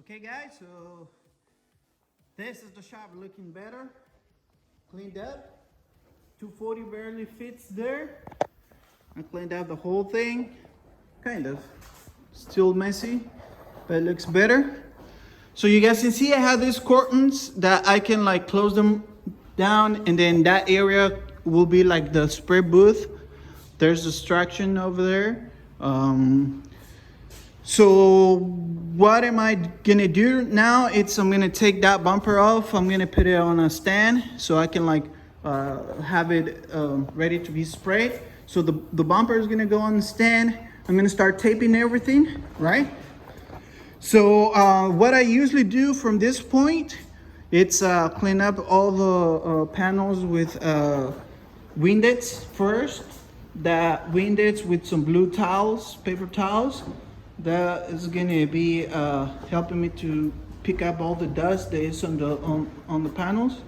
Okay guys, so this is the shop looking better, cleaned up. 240 barely fits there. I cleaned out the whole thing, kind of. Still messy, but it looks better. So you guys can see I have these curtains that I can like close them down, and then that area will be like the spray booth. There's distraction over there. So what am I gonna do now? I'm gonna take that bumper off. I'm gonna put it on a stand so I can like have it ready to be sprayed. So the bumper is gonna go on the stand. I'm gonna start taping everything, right? So what I usually do from this point, it's clean up all the panels with Windex first. That Windex with some blue towels, paper towels. That is gonna be helping me to pick up all the dust that is on the panels.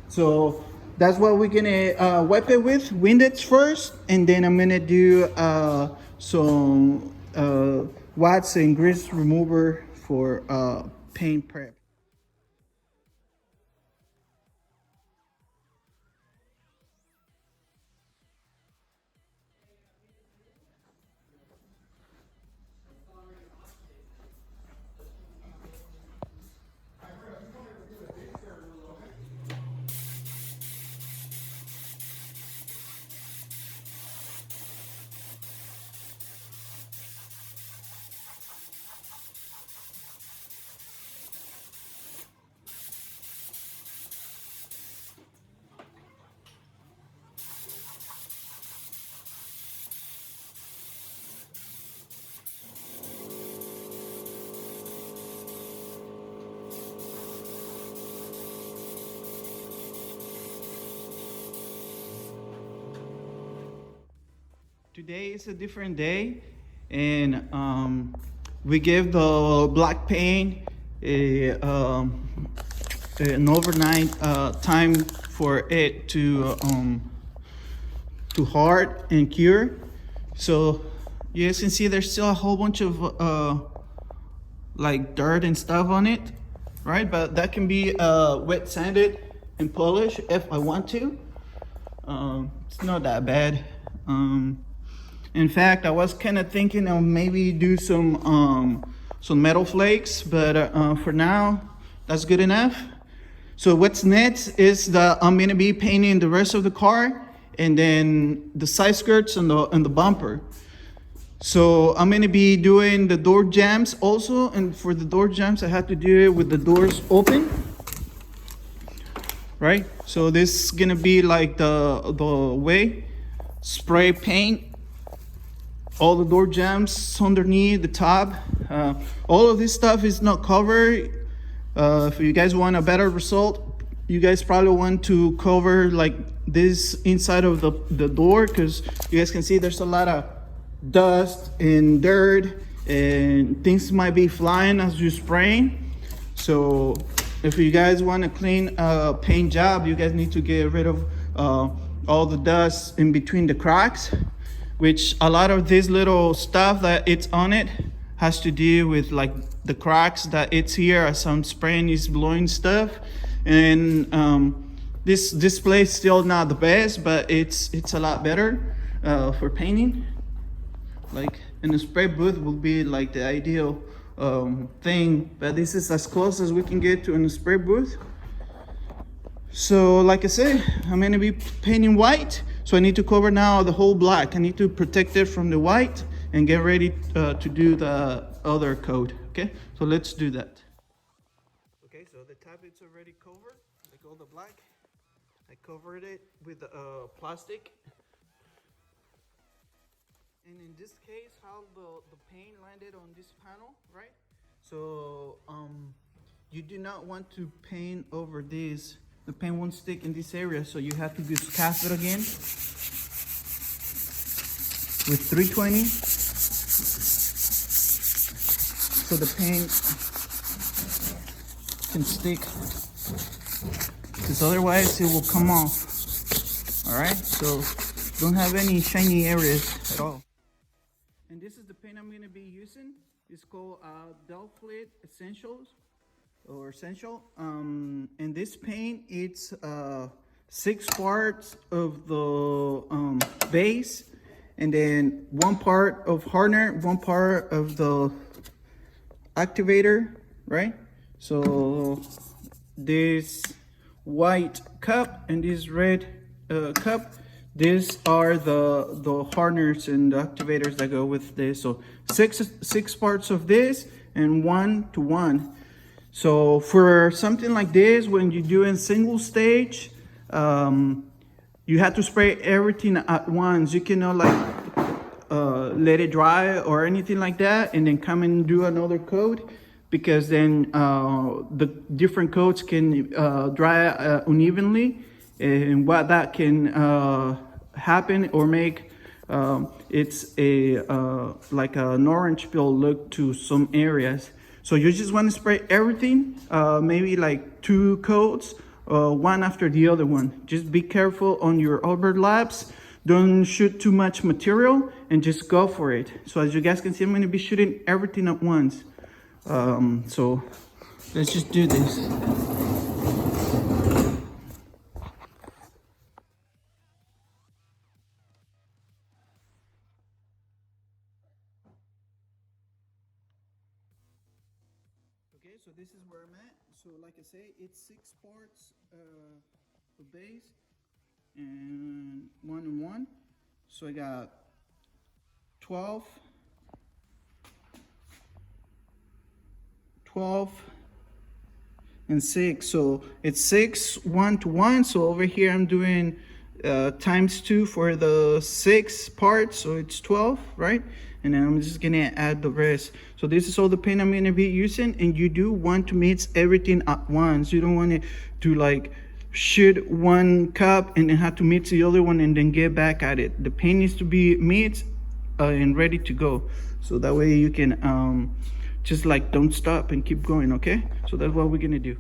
So that's what we're gonna wipe it with, Windex first, and then I'm gonna do some wax and grease remover for paint prep. Today is a different day, and we gave the black paint an overnight time for it to hard and cure. So you guys can see there's still a whole bunch of like dirt and stuff on it, right? But that can be wet sanded and polished if I want to. It's not that bad. In fact, I was kind of thinking of maybe do some metal flakes, but for now, that's good enough. So what's next is that I'm gonna be painting the rest of the car, and then the side skirts and the bumper. So I'm gonna be doing the door jambs also, and for the door jambs, I have to do it with the doors open, right? So this is gonna be like the way, spray paint all the door jambs underneath the top. All of this stuff is not covered. If you guys want a better result, you guys probably want to cover like this inside of the door, because you guys can see there's a lot of dust and dirt and things might be flying as you spraying. So if you guys want to clean a paint job, you guys need to get rid of all the dust in between the cracks, which a lot of this little stuff that it's on it has to do with like the cracks that it's here as I'm spraying is blowing stuff. And this display is still not the best, but it's a lot better for painting. Like in a spray booth will be like the ideal thing, but this is as close as we can get to in a spray booth. So like I said, I'm gonna be painting white, so I need to cover now the whole black. I need to protect it from the white and get ready to do the other coat. Okay, so let's do that. Okay, so the top is already covered, like all the black. I covered it with plastic. And in this case, how the paint landed on this panel, right? So you do not want to paint over this. The paint won't stick in this area, so you have to just cast it again with 320. So the paint can stick, because otherwise it will come off. All right, so don't have any shiny areas at all. And this is the paint I'm going to be using. It's called Delfleet Essentials or Essential. And this paint, it's 6 parts of the base, and then 1 part of hardener, 1 part of the activator, right? So this white cup and this red cup, these are the harners and the activators that go with this. So six parts of this and 1 to 1. So for something like this, when you do in single stage, you have to spray everything at once. You cannot like let it dry or anything like that and then come and do another coat, because then the different coats can dry unevenly, and what that can happen or make it's a like an orange peel look to some areas. So you just want to spray everything, maybe like 2 coats, one after the other one. Just be careful on your overlaps. Don't shoot too much material and just go for it. So as you guys can see, I'm going to be shooting everything at once. So let's just do this. Okay, so this is where I'm at. So like I say, it's 6 parts of base and 1 and 1. So I got 12 and 6. So it's 6 1 to 1. So over here I'm doing times 2 for the 6 parts, so it's 12, right? And then I'm just gonna add the rest. So this is all the paint I'm gonna be using, and you do want to mix everything at once. You don't want to like shoot 1 cup and then have to mix the other one and then get back at it. The paint needs to be mixed and ready to go, so that way you can just like don't stop and keep going. Okay, so that's what we're gonna do.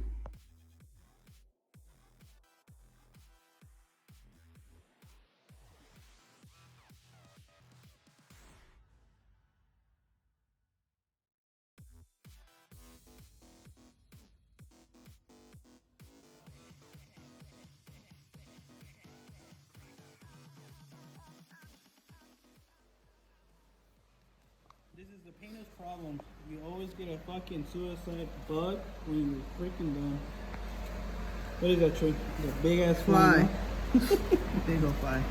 This is the painter's problem. You always get a fucking suicide bug when you're freaking done. What is that tree? The big ass fly. Big old fly.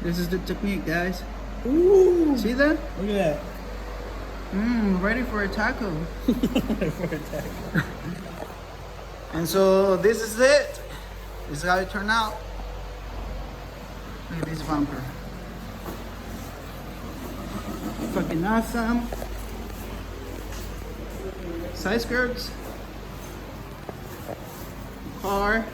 This is the technique, guys. Ooh! See that? Look at that. Ready for a taco. Ready for a taco. And so this is it. This is how it turned out. Look at this bumper. Fucking awesome. Side skirts. car.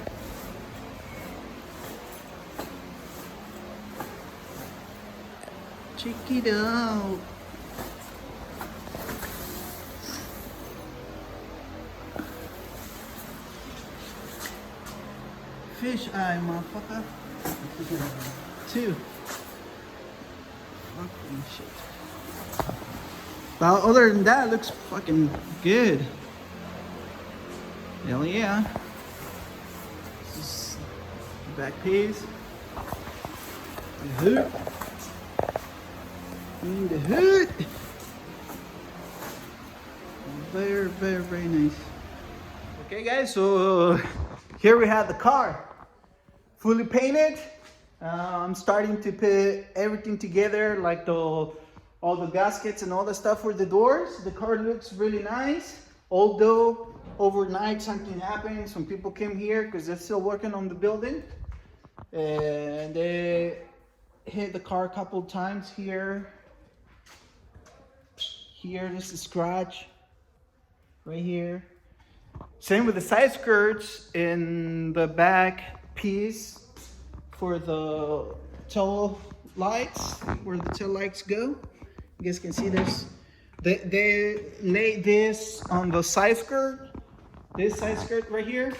Check it out. Fish eye, motherfucker. 2. Fucking shit. But other than that, it looks fucking good. Hell yeah. This is the back piece. The hood. In the hood. Very, very, very nice. Okay guys, so here we have the car. Fully painted. I'm starting to put everything together, like all the gaskets and all the stuff for the doors. The car looks really nice. Although overnight something happened. Some people came here because they're still working on the building. And they hit the car a couple times here. Here, this is a scratch. Right here. Same with the side skirts in the back piece for the tail lights, where the tail lights go. You guys can see this. They laid this on the side skirt, this side skirt right here.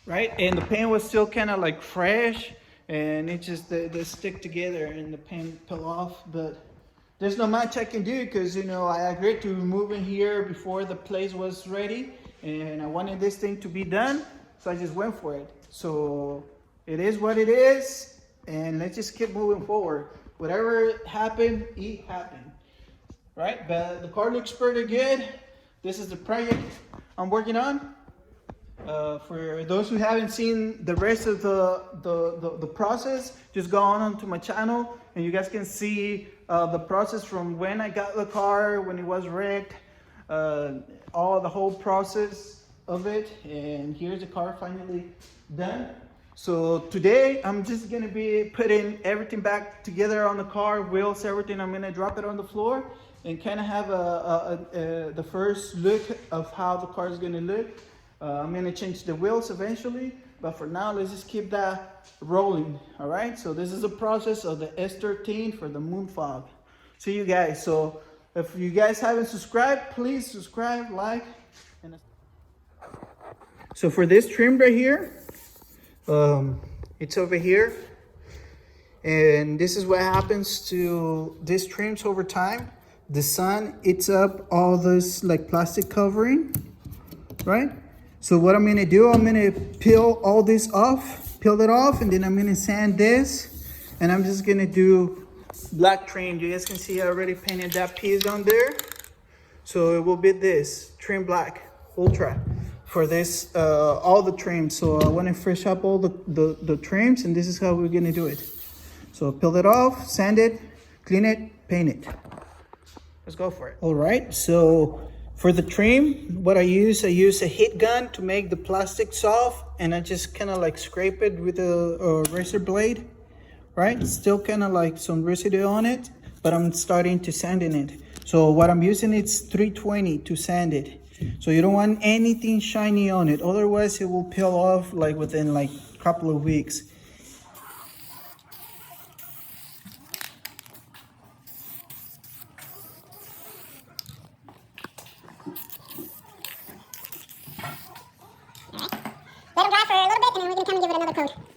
Right, and the paint was still kind of like fresh, and it just they stick together and the paint fell off. But there's not much I can do because, you know, I agreed to move in here before the place was ready, and I wanted this thing to be done, so I just went for it. So it is what it is, and let's just keep moving forward. Whatever happened, it happened, right? But the car looks pretty good. This is the project I'm working on. For those who haven't seen the rest of the process, just go on to my channel and you guys can see the process from when I got the car, when it was wrecked, all the whole process of it. And here's the car finally done. So today I'm just gonna be putting everything back together on the car, wheels, everything. I'm gonna drop it on the floor and kind of have the first look of how the car is gonna look. I'm gonna change the wheels eventually, but for now, let's just keep that rolling, all right? So this is the process of the S13 for the moon fog. See you guys. So if you guys haven't subscribed, please subscribe, like. So for this trim right here, it's over here. And this is what happens to these trims over time. The sun eats up all this like plastic covering, right? So what I'm gonna do, I'm gonna peel all this off, peel it off, and then I'm gonna sand this, and I'm just gonna do black trim. You guys can see I already painted that piece on there. So it will be this, trim black, ultra, for this, all the trims. So I wanna fresh up all the trims, and this is how we're gonna do it. So peel it off, sand it, clean it, paint it. Let's go for it. All right, so for the trim, what I use a heat gun to make the plastic soft, and I just kind of like scrape it with a razor blade, right? Still kind of like some residue on it, but I'm starting to sand in it. So what I'm using is 320 to sand it. So you don't want anything shiny on it, otherwise it will peel off like within like a couple of weeks. Let them dry for a little bit, and then we're going to come and give it another coat.